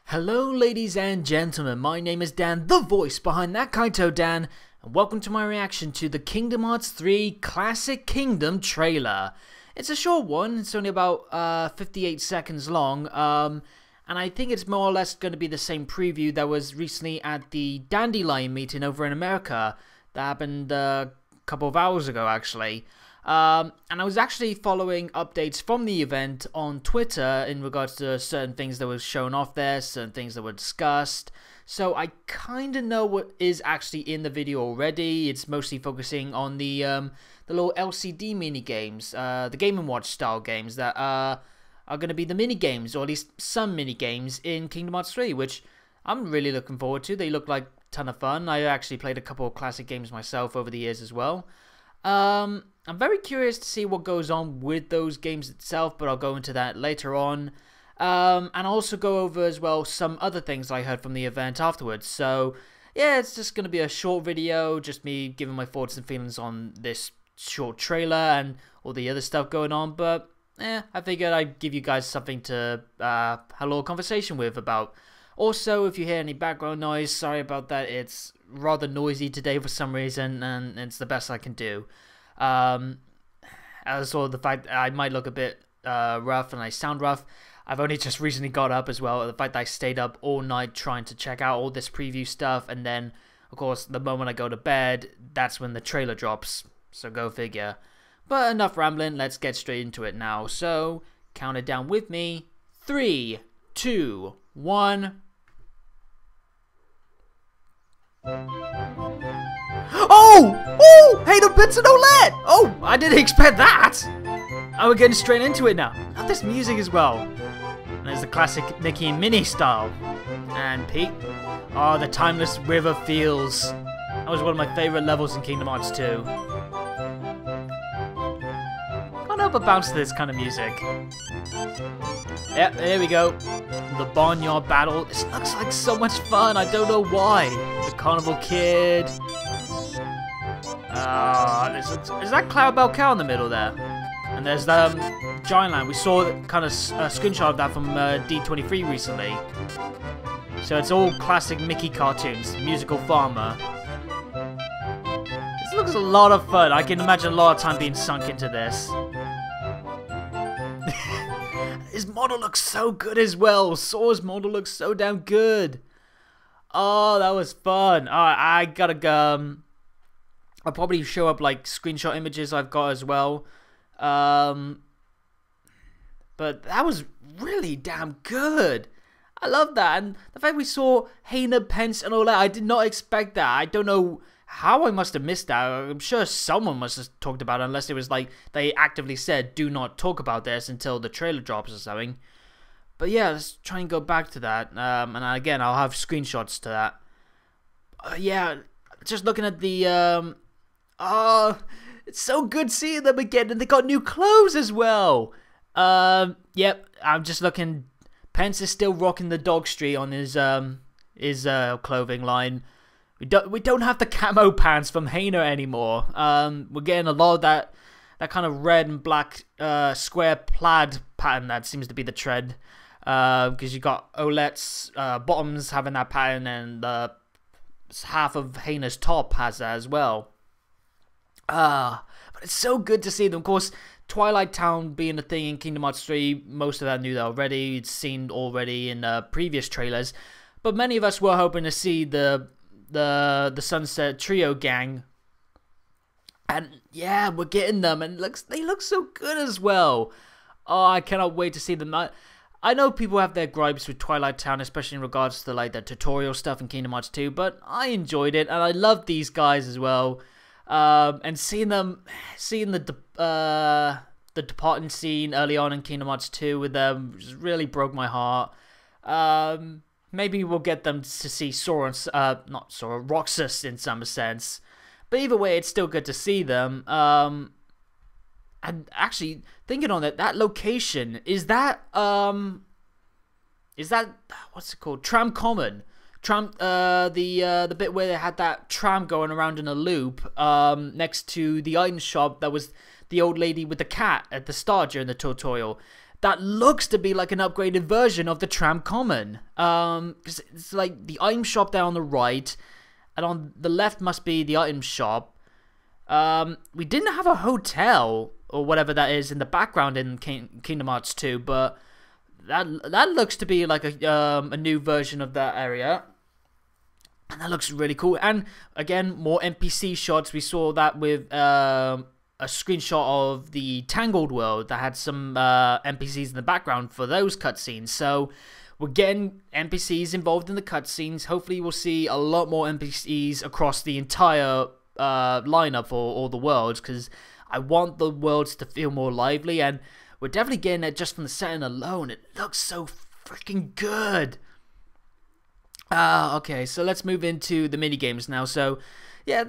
Hello ladies and gentlemen, my name is Dan, the voice behind that Kaito Dan, and welcome to my reaction to the Kingdom Hearts 3 Classic Kingdom trailer. It's a short one, it's only about 58 seconds long, and I think it's more or less going to be the same preview that was recently at the Dandelion meeting over in America. That happened a couple of hours ago actually. And I was actually following updates from the event on Twitter in regards to certain things that were shown off there, certain things that were discussed. So I kind of know what is actually in the video already. It's mostly focusing on the little LCD mini games, the Game & Watch style games that are going to be the mini games, or at least some mini games in Kingdom Hearts 3, which I'm really looking forward to. They look like a ton of fun. I actually played a couple of classic games myself over the years as well. I'm very curious to see what goes on with those games itself, but I'll go into that later on. And I'll also go over as well some other things I heard from the event afterwards. So yeah, it's just going to be a short video, just me giving my thoughts and feelings on this short trailer and all the other stuff going on. But I figured I'd give you guys something to have a little conversation with about. Also, if you hear any background noise, sorry about that. It's rather noisy today for some reason, and it's the best I can do. As well, the fact that I might look a bit rough and I sound rough, I've only just recently got up as well. The fact that I stayed up all night trying to check out all this preview stuff, and then, of course, the moment I go to bed, that's when the trailer drops. So go figure. But enough rambling, let's get straight into it now. So, count it down with me. 3, 2, 1... Oh! Hey, the bits of OLED! Oh, I didn't expect that! Oh, we're getting straight into it now. Love this music as well. And there's the classic Mickey and Minnie style. And Pete. Oh, the timeless river feels. That was one of my favorite levels in Kingdom Hearts 2. Can't help but bounce to this kind of music. Yep, there we go. The Barnyard Battle. This looks like so much fun. I don't know why. The Carnival Kid. Is that Cloudbell Cow in the middle there? And there's the Giant Land. We saw kind of a screenshot of that from D23 recently. So it's all classic Mickey cartoons. Musical Farmer. This looks a lot of fun. I can imagine a lot of time being sunk into this. His model looks so good as well. Sora's model looks so damn good. Oh, that was fun. I gotta go. I'll probably show up like screenshot images I've got as well. But that was really damn good. I love that. And the fact we saw Hayner, Pence and all that, I did not expect that. I don't know how I must have missed that. I'm sure someone must have talked about it, unless it was like they actively said do not talk about this until the trailer drops or something. But yeah, let's try and go back to that. And again, I'll have screenshots to that. Yeah, just looking at the... it's so good seeing them again, and they got new clothes as well. Yep, I'm just looking. Pence is still rocking the dog street on his clothing line. We don't have the camo pants from Hayner anymore. We're getting a lot of that kind of red and black square plaid pattern that seems to be the trend. Because you got Olette's bottoms having that pattern, and half of Hayner's top has that as well. But it's so good to see them. Of course, Twilight Town being a thing in Kingdom Hearts 3, most of that knew that already. It's seen already in previous trailers. But many of us were hoping to see the Sunset Trio gang. And yeah, we're getting them, and they look so good as well. Oh, I cannot wait to see them. I know people have their gripes with Twilight Town, especially in regards to like the tutorial stuff in Kingdom Hearts 2, but I enjoyed it, and I love these guys as well. And seeing the departing scene early on in Kingdom Hearts 2 with them just really broke my heart. Maybe we'll get them to see Sora, not Sora, Roxas in some sense. But either way, it's still good to see them. And actually, thinking on it, that location, is that what's it called? Tram Common. The bit where they had that tram going around in a loop, next to the item shop that was the old lady with the cat at the start during the tutorial. that looks to be like an upgraded version of the Tram Common. Because it's like the item shop there on the right, and on the left must be the item shop. We didn't have a hotel or whatever that is in the background in Kingdom Hearts 2, but that looks to be like a new version of that area. And that looks really cool. And again, more NPC shots. We saw that with a screenshot of the Tangled world that had some NPCs in the background for those cutscenes. So we're getting NPCs involved in the cutscenes. Hopefully we'll see a lot more NPCs across the entire lineup for all the worlds, because I want the worlds to feel more lively, and we're definitely getting it just from the setting alone. It looks so freaking good. Okay, so let's move into the minigames now. So, yeah,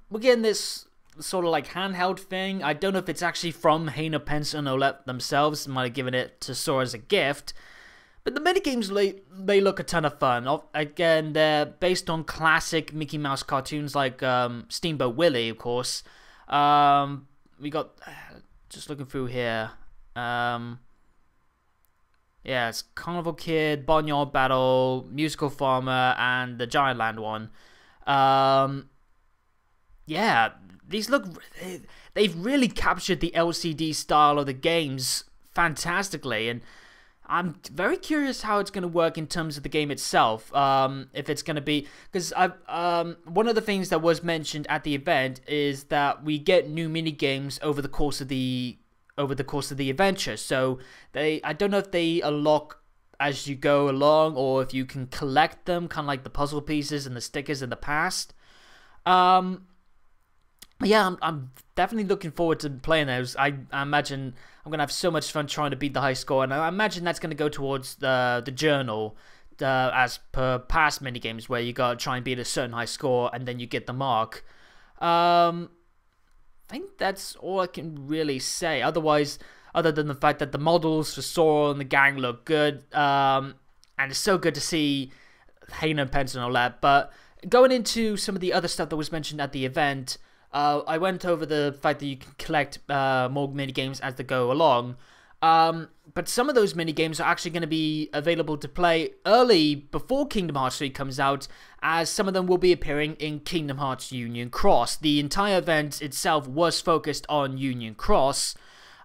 we're getting this sort of like handheld thing. I don't know if it's actually from Hayner, Pence, and Olette themselves. Might have given it to Sora as a gift. But the minigames, they look a ton of fun. Again, they're based on classic Mickey Mouse cartoons like Steamboat Willie, of course. We got, just looking through here. Yeah, it's Carnival Kid, Barnyard Battle, Musical Farmer, and the Giant Land one. Yeah, these look... They've really captured the LCD style of the games fantastically, and I'm very curious how it's going to work in terms of the game itself. If it's going to be... Because one of the things that was mentioned at the event is that we get new mini-games over the course of the adventure. So I don't know if they unlock as you go along, or if you can collect them, kind of like the puzzle pieces and the stickers in the past. Yeah, I'm definitely looking forward to playing those. I imagine I'm gonna have so much fun trying to beat the high score, and I imagine that's gonna go towards the journal, as per past minigames, where you gotta try and beat a certain high score and then you get the mark. I think that's all I can really say. Otherwise, other than the fact that the models for Sora and the gang look good, and it's so good to see Hayner, Pence, and all that. But going into some of the other stuff that was mentioned at the event, I went over the fact that you can collect more minigames as they go along. But some of those minigames are actually going to be available to play early before Kingdom Hearts 3 comes out, as some of them will be appearing in Kingdom Hearts Union Cross. The entire event itself was focused on Union Cross,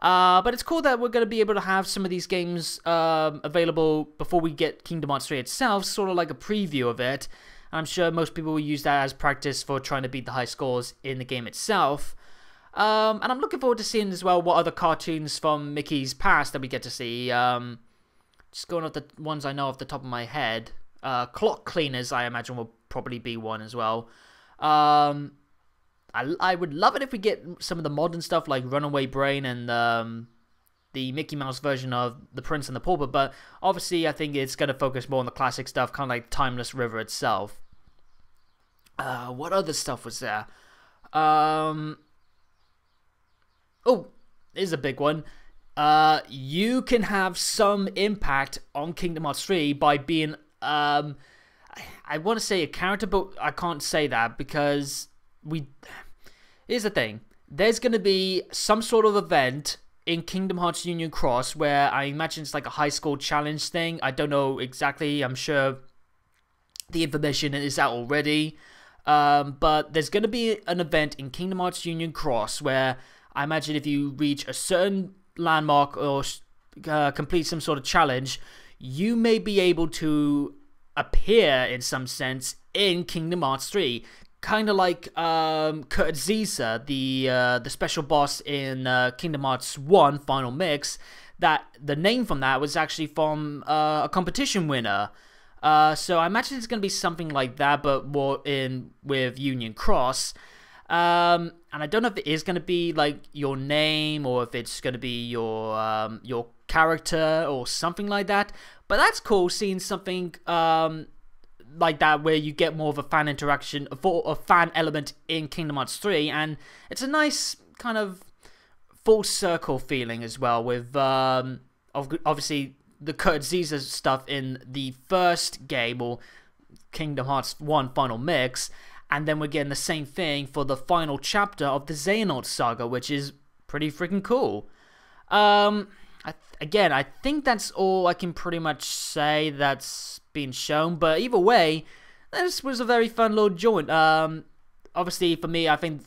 but it's cool that we're going to be able to have some of these games available before we get Kingdom Hearts 3 itself, sort of like a preview of it. I'm sure most people will use that as practice for trying to beat the high scores in the game itself. And I'm looking forward to seeing as well what other cartoons from Mickey's past that we get to see. Just going off the ones I know off the top of my head. Clock Cleaners, I imagine, will probably be one as well. I would love it if we get some of the modern stuff like Runaway Brain and the Mickey Mouse version of The Prince and the Pauper, but obviously I think it's going to focus more on the classic stuff, kind of like Timeless River itself. What other stuff was there? Oh, here's a big one. You can have some impact on Kingdom Hearts 3 by being, I want to say a character, but I can't say that because here's the thing. There's going to be some sort of event in Kingdom Hearts Union Cross where I imagine it's like a high school challenge thing. I don't know exactly. I'm sure the information is out already. But there's going to be an event in Kingdom Hearts Union Cross where I imagine if you reach a certain landmark or complete some sort of challenge, you may be able to appear in some sense in Kingdom Hearts 3. Kind of like Kurt Zisa, the special boss in Kingdom Hearts 1 Final Mix. That the name from that was actually from a competition winner. So I imagine it's going to be something like that, but more with Union Cross. And I don't know if it is going to be like your name or if it's going to be your character or something like that. But that's cool, seeing something like that where you get more of a fan interaction, a fan element in Kingdom Hearts 3, and it's a nice kind of full circle feeling as well with obviously the Kurt Zisa stuff in the first game or Kingdom Hearts 1 Final Mix, and then we're getting the same thing for the final chapter of the Xehanort saga, which is pretty freaking cool. I again, I think that's all I can pretty much say that's been shown. But either way, this was a very fun little joint. Obviously, for me, I think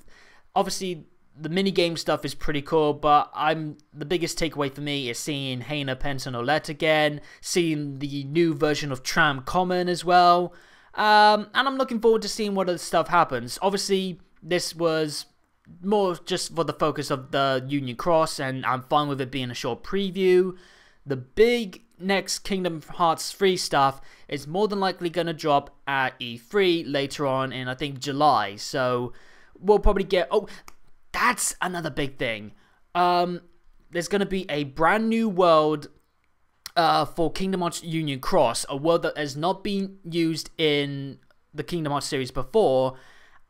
obviously the minigame stuff is pretty cool, but the biggest takeaway for me is seeing Hannah, Pence, and Olette again, seeing the new version of Tram Common as well, and I'm looking forward to seeing what other stuff happens. Obviously, this was more just for the focus of the Union Cross, and I'm fine with it being a short preview. The big next Kingdom Hearts 3 stuff is more than likely going to drop at E3 later on in, I think, July, so we'll probably get... Oh, that's another big thing. There's going to be a brand new world for Kingdom Hearts Union Cross, a world that has not been used in the Kingdom Hearts series before,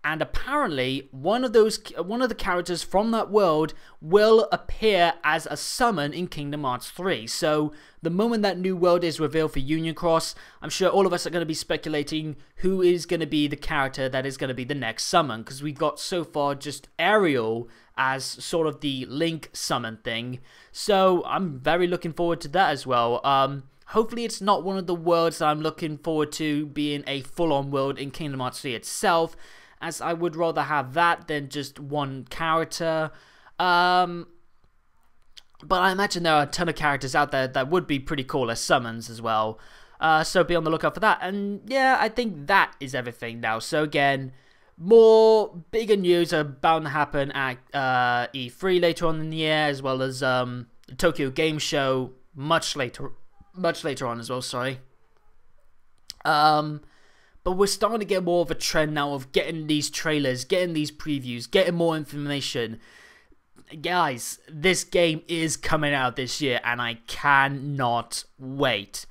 and apparently one of the characters from that world will appear as a summon in Kingdom Hearts 3. So the moment that new world is revealed for Union Cross, I'm sure all of us are going to be speculating who is going to be the character that is going to be the next summon, because we've got so far just Ariel as sort of the Link summon thing. So I'm very looking forward to that as well. Hopefully it's not one of the worlds that I'm looking forward to being a full-on world in Kingdom Hearts 3 itself, as I would rather have that than just one character. But I imagine there are a ton of characters out there that would be pretty cool as summons as well. So be on the lookout for that. And yeah, I think that is everything now. So again, more bigger news are bound to happen at E3 later on in the year, as well as the Tokyo Game Show much later on as well, sorry. But we're starting to get more of a trend now of getting these trailers, getting these previews, getting more information. Guys, this game is coming out this year, and I cannot wait.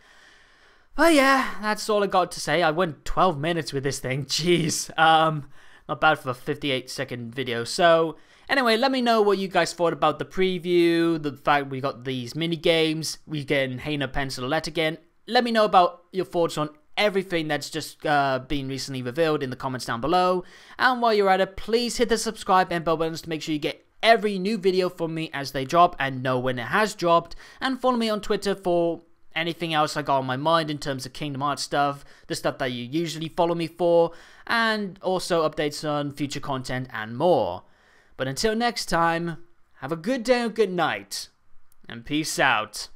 But yeah, that's all I got to say. I went 12 minutes with this thing. Jeez. Not bad for a 58-second video. So anyway, let me know what you guys thought about the preview, the fact we got these mini games, we getting Hannah, Pence, and Olette again. Let me know about your thoughts on everything that's just been recently revealed in the comments down below. And while you're at it, please hit the subscribe and bell buttons to make sure you get every new video from me as they drop and know when it has dropped. And follow me on Twitter for anything else I got on my mind in terms of Kingdom Hearts stuff, the stuff that you usually follow me for, and also updates on future content and more. But until next time, have a good day or good night, and peace out.